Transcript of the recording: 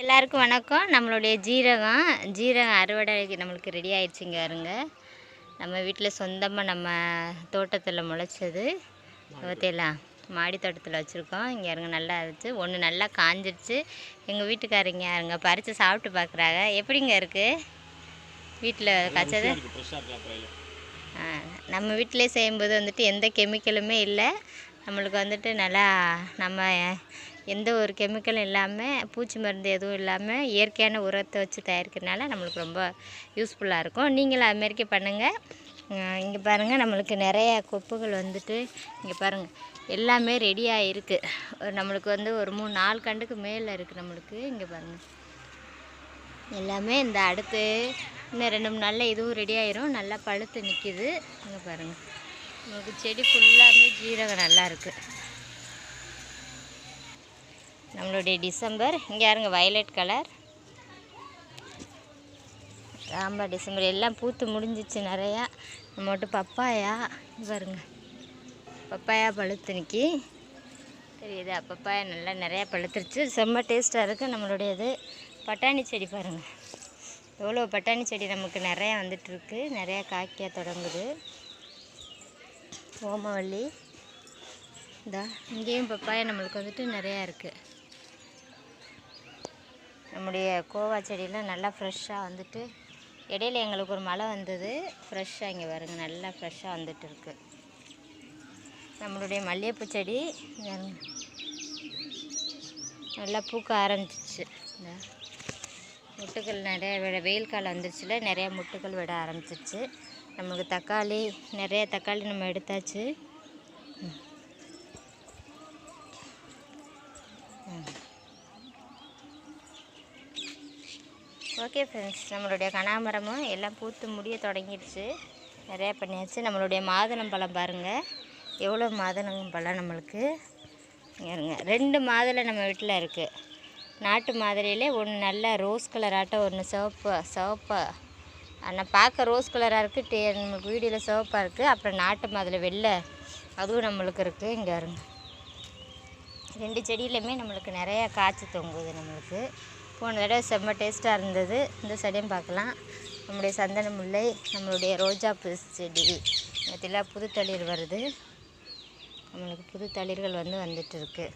எல்லாருக்கும் வணக்கம். நம்மளுடைய ஜீரகம் அறுவடைக்கு நம்மளுக்கு ரெடி ஆயிடுச்சுங்க. இருங்க, நம்ம வீட்டில் சொந்தமாக நம்ம தோட்டத்தில் முளைச்சது பற்றியெல்லாம் மாடி தோட்டத்தில் வச்சுருக்கோம். இங்கே இருங்க, நல்லா இருந்துச்சு. ஒன்று நல்லா காஞ்சிடுச்சு. எங்கள் வீட்டுக்காரங்க இருங்க பறித்து சாப்பிட்டு பார்க்குறாங்க. எப்படிங்க இருக்குது வீட்டில் காய்ச்சது? நம்ம வீட்டிலே செய்யும்போது வந்துட்டு எந்த கெமிக்கலுமே இல்லை. நம்மளுக்கு வந்துட்டு நல்லா நம்ம எந்த ஒரு கெமிக்கலும் இல்லாமல், பூச்சி மருந்து எதுவும் இல்லாமல் இயற்கையான உரத்தை வச்சு தயாரிக்கிறதுனால நம்மளுக்கு ரொம்ப யூஸ்ஃபுல்லாக இருக்கும். நீங்களும் அதுமாரிக்கே பண்ணுங்கள். இங்கே பாருங்கள், நம்மளுக்கு நிறையா கொப்புகள் வந்துட்டு இங்கே பாருங்கள் எல்லாமே ரெடியாக இருக்குது. நம்மளுக்கு வந்து ஒரு 3-4 கண்டுக்கு மேலே இருக்குது நம்மளுக்கு. இங்கே பாருங்கள் எல்லாமே இந்த அடுத்து இன்னும் 2-3 நாளில் இதுவும் ரெடி ஆயிரும். நல்லா பழுத்து நிற்கிது. இங்கே பாருங்கள், நம்மளுக்கு செடி ஃபுல்லாமே ஜீரகம் நல்லா இருக்குது. நம்மளுடைய டிசம்பர் இங்கே யாருங்க வயலட் கலர் ராம்பா டிசம்பர் எல்லாம் பூத்து முடிஞ்சிச்சு நிறையா. நம்ம மட்டும் பப்பாயா பாருங்க, பப்பாயா பழுத்து நிற்கி தெரியுதா? பப்பாயா நல்லா நிறையா பழுத்துருச்சு. செம்ம டேஸ்ட்டாக இருக்குது. நம்மளுடையது பட்டாணி செடி பாருங்கள், எவ்வளோ பட்டாணி செடி நமக்கு நிறையா வந்துட்டுருக்கு. நிறையா காய்க்க தொடங்குது. ஓமவல்லி இதா இங்கேயும் பப்பாயா நம்மளுக்கு வந்துட்டு நிறையா இருக்குது. நம்முடைய கோவா செடியெலாம் நல்லா ஃப்ரெஷ்ஷாக வந்துட்டு இடையில எங்களுக்கு ஒரு மழை வந்தது. ஃப்ரெஷ்ஷாக இங்கே வருங்க, நல்லா ஃப்ரெஷ்ஷாக வந்துட்டு இருக்குது. நம்மளுடைய மல்லிகைப்பூ செடி நல்லா பூக்க ஆரம்பிச்சிச்சு. இந்த முட்டுக்கள் நிறைய வெயில் காலம் வந்துருச்சுல, நிறையா முட்டுக்கள் விட ஆரம்பிச்சிச்சு. நமக்கு தக்காளி நிறைய தக்காளி நம்ம எடுத்தாச்சு. ஓகே ஃப்ரெண்ட்ஸ், நம்மளுடைய கனகாம்பரமும் எல்லாம் பூத்து முடிய தொடங்கிடுச்சு. நிறையா பண்ணியாச்சு. நம்மளுடைய மாதுளம்பழம் பாருங்கள், எவ்வளோ மாதுளம்பழம் நம்மளுக்கு இருங்க. 2 மாதுளை நம்ம வீட்டில் இருக்குது. நாட்டு மாதுளையிலே ஒன்று நல்லா ரோஸ் கலர் ஆட்டம், ஒன்று சிவப்பு ஆனால் பார்க்க ரோஸ் கலராக இருக்குது. நம்மளுக்கு வீடியோவில் சிவப்பாக இருக்குது. அப்புறம் நாட்டு மாதுளை வெள்ளை, அதுவும் நம்மளுக்கு இருக்குது. இங்கே இருங்க, 2 செடியிலையுமே நம்மளுக்கு நிறையா காய்ச்சி தொங்குது. நம்மளுக்கு போன தடவை செம்ம டேஸ்ட்டாக இருந்தது. இந்த செடியும் பார்க்கலாம். நம்முடைய சந்தன முல்லை, நம்மளுடைய ரோஜா பூ செடி நேற்றுலாம் புது தளிர் வருது. நம்மளுக்கு புது தளிர்கள் வந்துட்டு இருக்குது.